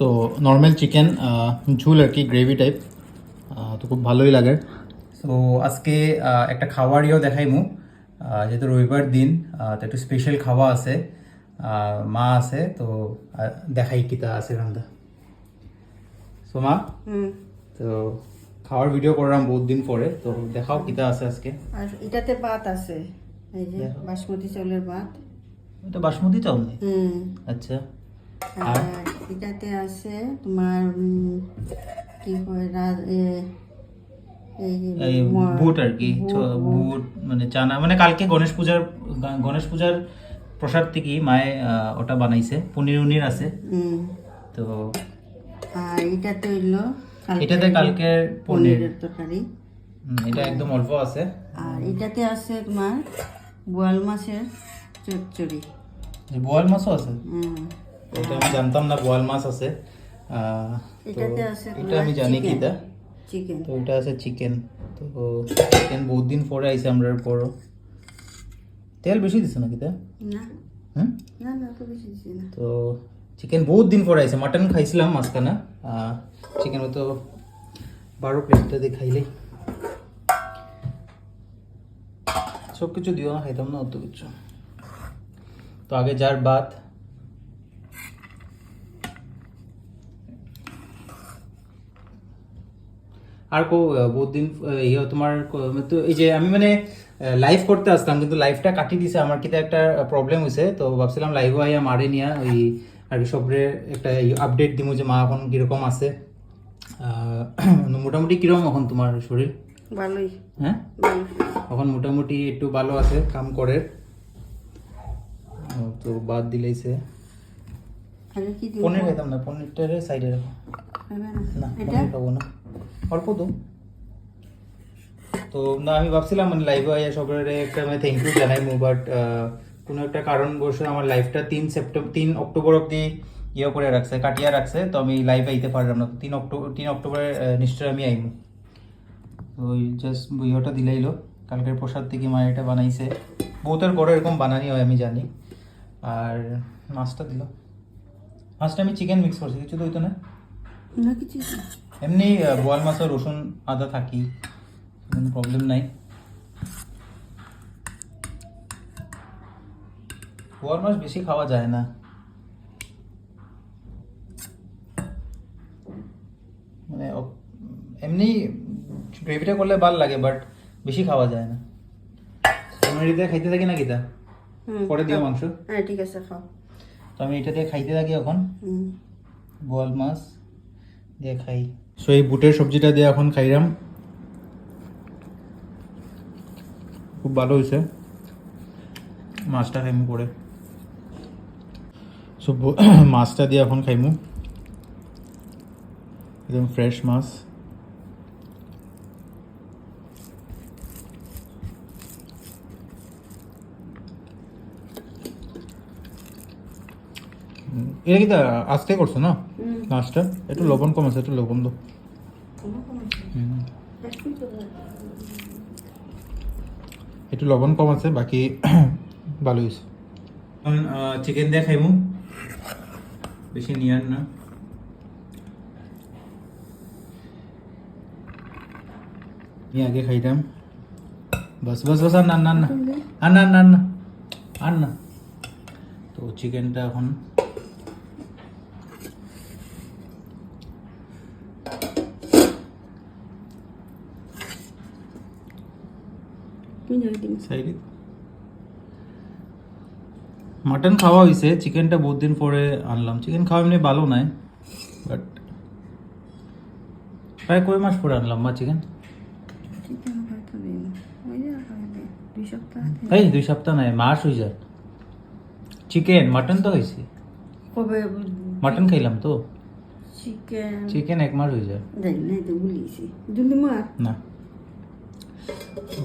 তো normal chicken ঝুল আর কি, গ্রেভি টাইপ, তো খুব ভালোই লাগে। তো আজকে একটা খাওয়ারিও দেখাইমু, যেহেতু রবিবার দিন, তো একটু স্পেশাল খাওয়া আছে, মা আছে তো দেখাই কিতা আছে রান্দা। সো মা, তো খাওয়ার ভিডিও করলাম বহুত দিন পরে, তো দেখাও কিতা আছে আজকে। আর এটাতে ভাত আছে, এই যে বাসমতি চাউলের ভাত। এটা বাসমতি চাউল নেই? আচ্ছা। আর এটাতে আছে তোমার কি কয় এই বুট আর কি, বুট মানে চানা, মানে কালকে গণেশ পূজার প্রসাদ থেকে মায়ে ওটা বানাইছে, পনির উনির আছে। তো আর এটাতে হইলো এটাতে কালকে পনিরের তরকারি, এটা একদম অল্প আছে। আর এটাতে আছে তোমার বোয়াল মাছের চচ্চড়ি। বোয়াল মাছও আছে? এটা আমি জানতাম না বোয়াল মাছ আছে। এটাতে আছে এটা আমি জানি কিটা চিকেন। তো এটা আছে চিকেন। তো চিকেন বহুত দিন পরে আইছে আমরার পরও। তেল বেশি দিছে না কিটা? না না না, তো বেশি দিছি না। তো চিকেন বহুত দিন পরে আইছে, মাটন খাইছিলাম মাঝখানে, চিকেন তো 12 প্লেটটা দিয়ে খাইলেই সব কিছু দিও না, খাইতাম না অত কিছু। তো আগে যার ভাত, আর বহুত দিন তোমার তো এই যে আমি মানে লাইভ করতে আসতাম, কিন্তু লাইভটা কাটি দিছে আমার, কিটা একটা প্রবলেম হয়েছে। তো ভাবছিলাম লাইভও আইয়া মারে নিয়া ওই আর কি সবরে একটা আপডেট দিমু যে মা এখন কিরকম আছে। মোটামুটি কিরকম এখন তোমার শরীর? ভালোই। হ্যাঁ, এখন মোটামুটি একটু ভালো আছে, কাম করে। তো বাদ দিলেইছে। পনির খাইতাম না, পনিরটারে সাইডে রাখো। না পনির খাবো না, অল্প তো। তো না আমি ভাবছিলাম মানে লাইভে আইয়া সবার একটা মানে থ্যাংক ইউ জানাইমু, বাট কোনো একটা কারণবশত আমার লাইভটা 3 অক্টোবর অব্দি করে রাখছে, কাটিয়া রাখছে। তো আমি লাইভ আইতে পারলাম না। 3 অক্টোবরে নিশ্চয় আমি আইমু। তো ওই জাস্ট ইয়েটা দিলাইলো, কালকের প্রসাদ থেকে মা এটা বানাইছে। বহুতের বড় এরকম বানানি হয় আমি জানি। আর মাছটা দিল, মাছটা আমি চিকেন মিক্স করছি, কিছু তো হইতো না? না কিছু এমনি বোয়াল মাছের রসুন আদা থাকি, কোনো প্রবলেম নাই। বোয়াল মাছ বেশি খাওয়া যায় না, মানে এমনি গ্রেভিটা করলে ভালো লাগে, বাট বেশি খাওয়া যায় না। আমি এটা খাইতে থাকি না কিতা, পরে দিও মাংস। হ্যাঁ ঠিক আছে, খাও। তো আমি এটা দিয়ে খাইতে থাকি এখন, বোয়াল মাছ দিয়ে খাই। সো এই বুটের সবজিটা দিয়ে এখন খাইলাম, খুব ভালো হয়েছে। মাছটা খাইমু পরে। সো মাছটা দিয়ে এখন খাইমু, একদম ফ্রেশ মাছ। এটা কি আজকে করছো না মাছটা? একটু লবণ কম আছে, একটু লবণ দো। একটু লবণ কম আছে, বাকি ভালো হয়েছে। চিকেন দিয়ে খাইমু, বেশি নিয়ার না। আমি আগে খাইতাম, বাস বাস বাস, আর না না না আর না না না আর না। তো চিকেনটা এখন সাইডে। মাটন খাওয়া হয়েছে, চিকেনটা বহুত দিন পরে আনলাম। চিকেন খাওয়া এমনি ভালো নাই, বাট প্রায় কয় মাস পরে আনলাম মা চিকেন। এই 2 সপ্তাহ নাই, মাস হয়ে যায়। চিকেন মাটন তো হয়েছে কবে? মাটন খাইলাম তো, চিকেন চিকেন 1 মাস হয়ে যায়। না,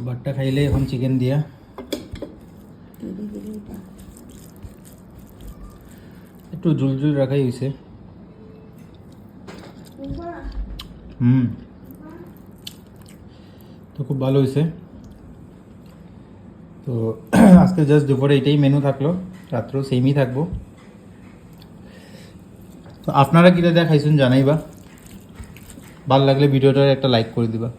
বাটটা খাইলে এখন চিকেন দিয়া একটু ঝুল ঝুল রাখাই হয়েছে। তো খুব ভালো হয়েছে। তো আজকে জাস্ট দুপুরে এটাই মেনু থাকলো, রাত্রেও সেমই থাকবো। তো আপনারা কিটা দেখাইছেন জানাইবা, ভালো লাগলে ভিডিওটার একটা লাইক করে দিবা।